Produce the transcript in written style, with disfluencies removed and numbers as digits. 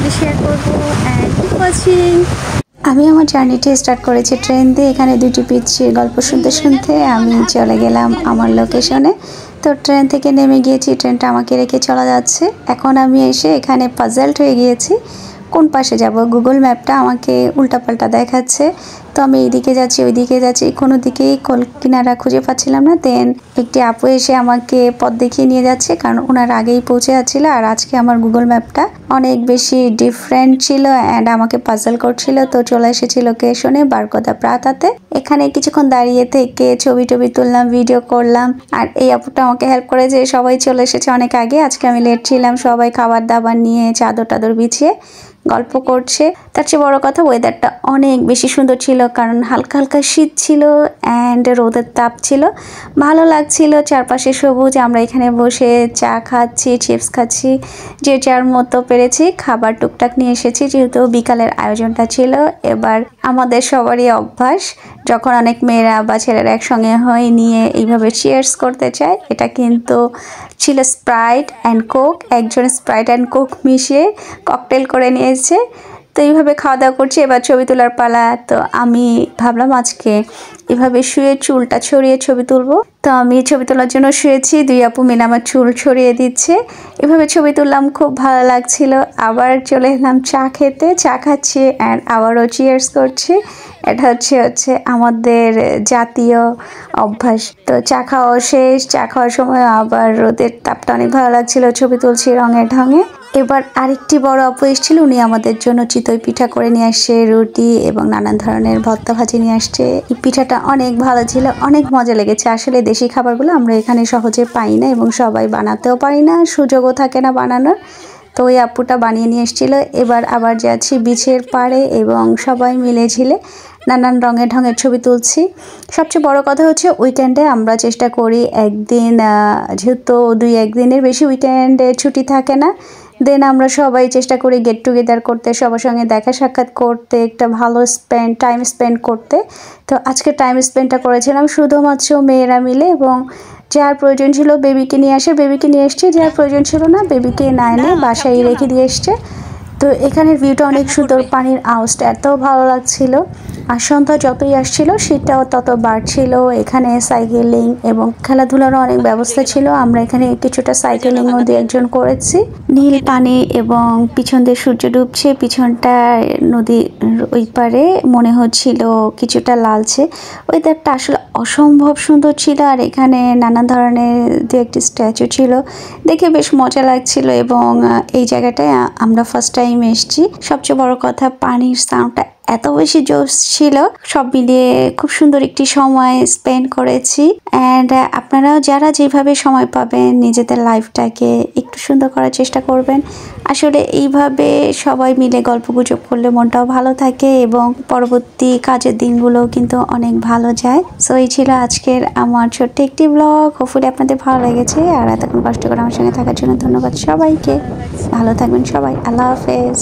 সঙ্গে শেয়ার করবো। And keep watching. আমি আমার জার্নিটি স্টার্ট করেছি ট্রেন দিয়ে। এখানে দুটি পিচ্ছি গল্প শুনতে শুনতে আমি চলে গেলাম আমার লোকেশনে। তো ট্রেন থেকে নেমে গিয়েছি, ট্রেনটা আমাকে রেখে চলে যাচ্ছে। এখন আমি এসে এখানে পাজলড হয়ে গিয়েছি কোন পাশে যাব। গুগল ম্যাপটা আমাকে উল্টাপাল্টা দেখাচ্ছে। তো আমি এইদিকে যাচ্ছি ওইদিকে যাচ্ছি, কোনো দিকেই কোল কিনারা খুঁজে পাচ্ছিলাম না। দেন একটি আপু এসে আমাকে পথ দেখিয়ে নিয়ে যাচ্ছে, কারণ ওনার আগেই পৌঁছে যাচ্ছিল। আর আজকে আমার গুগল ম্যাপটা অনেক বেশি ডিফারেন্ট ছিল অ্যান্ড আমাকে পাজল করছিল। তো চলে এসেছি লোকেশনে বারকোদা প্রাতাতে। এখানে কিছুক্ষণ দাঁড়িয়ে থেকে ছবি টবি তুললাম, ভিডিও করলাম। আর এই আপুটা আমাকে হেল্প করে যে সবাই চলে এসেছে অনেক আগে। আজকে আমি লেট ছিলাম, সবাই খাবার দাবার নিয়ে চাদর টাদর বিছিয়ে গল্প করছে। তার চেয়ে বড় কথা ওয়েদারটা অনেক বেশি সুন্দর ছিল, কারণ হালকা হালকা শীত ছিল অ্যান্ড রোদের তাপ ছিল, ভালো লাগছিল। চারপাশে সবুজ, আমরা এখানে বসে চা খাচ্ছি, চিপস খাচ্ছি, যে যার মতো পেরেছি খাবার টুকটাক নিয়ে এসেছি, যেহেতু বিকালের আয়োজনটা ছিল। এবার আমাদের সবারই অভ্যাস যখন অনেক মেয়েরা বা ছেলেরা একসঙ্গে হয়ে নিয়ে এইভাবে চিয়ার্স করতে চায়। এটা কিন্তু ছিল স্প্রাইট অ্যান্ড কোক, একজন স্প্রাইট অ্যান্ড কোক মিশিয়ে ককটেল করে নিয়েছে। তো এইভাবে খাওয়া দাওয়া করছি, এবার ছবি তোলার পালা। তো আমি ভাবলাম আজকে এভাবে শুয়ে চুলটা ছড়িয়ে ছবি তুলবো। তো আমি ছবি তোলার জন্য শুয়েছি, দুই আপু মিলে আমার চুল ছড়িয়ে দিচ্ছে। এভাবে ছবি তুললাম, খুব ভালো লাগছিল। আবার চলে এলাম চা খেতে, চা খাচ্ছি অ্যান্ড আবারও চিয়ার্স করছি। এটা হচ্ছে আমাদের জাতীয় অভ্যাস। তো চা খাওয়া শেষ, চা খাওয়ার সময় আবার রোদের তাপটা অনেক ভালো লাগছিল, ছবি তুলছি রঙে ঢঙে। এবার আরেকটি বড় আপু এসেছিল, উনি আমাদের জন্য চিতই পিঠা করে নিয়ে আসছে, রুটি এবং নানান ধরনের ভর্তা ভাজি নিয়ে আসছে। এই পিঠাটা অনেক ভালো ছিল, অনেক মজা লেগেছে। আসলে দেশি খাবারগুলো আমরা এখানে সহজে পাই না এবং সবাই বানাতেও পারি না, সুযোগও থাকে না বানানোর। তো ওই আপুটা বানিয়ে নিয়ে এসেছিলো। এবার আবার যাচ্ছি বিচের পাড়ে এবং সবাই মিলে ঝিলে নানান রঙের ঢঙের ছবি তুলছি। সবচেয়ে বড় কথা হচ্ছে উইকেন্ডে আমরা চেষ্টা করি একদিন, যেহেতু একদিনের বেশি উইকেন্ডে ছুটি থাকে না, দেন আমরা সবাই চেষ্টা করি গেট টুগেদার করতে, সবার সঙ্গে দেখা সাক্ষাৎ করতে, একটা ভালো টাইম স্পেন্ড করতে। তো আজকে টাইম স্পেন্ডটা করেছিলাম শুধুমাত্র মেয়েরা মিলে, এবং যার প্রয়োজন ছিল বেবিকে নিয়ে আসে, বেবিকে নিয়ে এসছে, যার প্রয়োজন ছিল না বেবিকে না এনে বাসায় রেখে দিয়ে এসছে। তো এখানের ভিউটা অনেক সুন্দর, পানির আওয়াজটা এত ভালো লাগছিল। আর সন্ধ্যা যতই আসছিল শীতটাও তত বাড়ছিল। এখানে সাইকেলিং এবং খেলাধুলারও অনেক ব্যবস্থা ছিল। আমরা এখানে কিছুটা সাইকেলিংও দিয়ে একজন করেছি। নীল পানি এবং পিছন দিয়ে সূর্য ডুবছে, পিছনটা নদী ওই পারে মনে হচ্ছিল কিছুটা লালচে। ওয়েদারটা আসলে অসম্ভব সুন্দর ছিল। আর এখানে নানা ধরনের দু একটি স্ট্যাচু ছিল, দেখে বেশ মজা লাগছিল। এবং এই জায়গাটায় আমরা ফার্স্ট টাইম এসেছি। সবচেয়ে বড় কথা পানির সাউন্ডটা এত বেশি জোশ ছিল। সব মিলিয়ে খুব সুন্দর একটি সময় স্পেন্ড করেছি। অ্যান্ড আপনারাও যারা যেভাবে সময় পাবেন নিজেদের লাইফটাকে একটু সুন্দর করার চেষ্টা করবেন। আসলে এইভাবে সবাই মিলে গল্পগুজব করলে মনটাও ভালো থাকে এবং পরবর্তী কাজের দিনগুলো কিন্তু অনেক ভালো যায়। সো এই ছিল আজকের আমার ছোট্ট একটি ব্লগ। হোপফুলি আপনাদের ভালো লেগেছে। আর এতক্ষণ কষ্ট করে আমার সঙ্গে থাকার জন্য ধন্যবাদ সবাইকে। ভালো থাকবেন সবাই। আল্লাহ হাফেজ।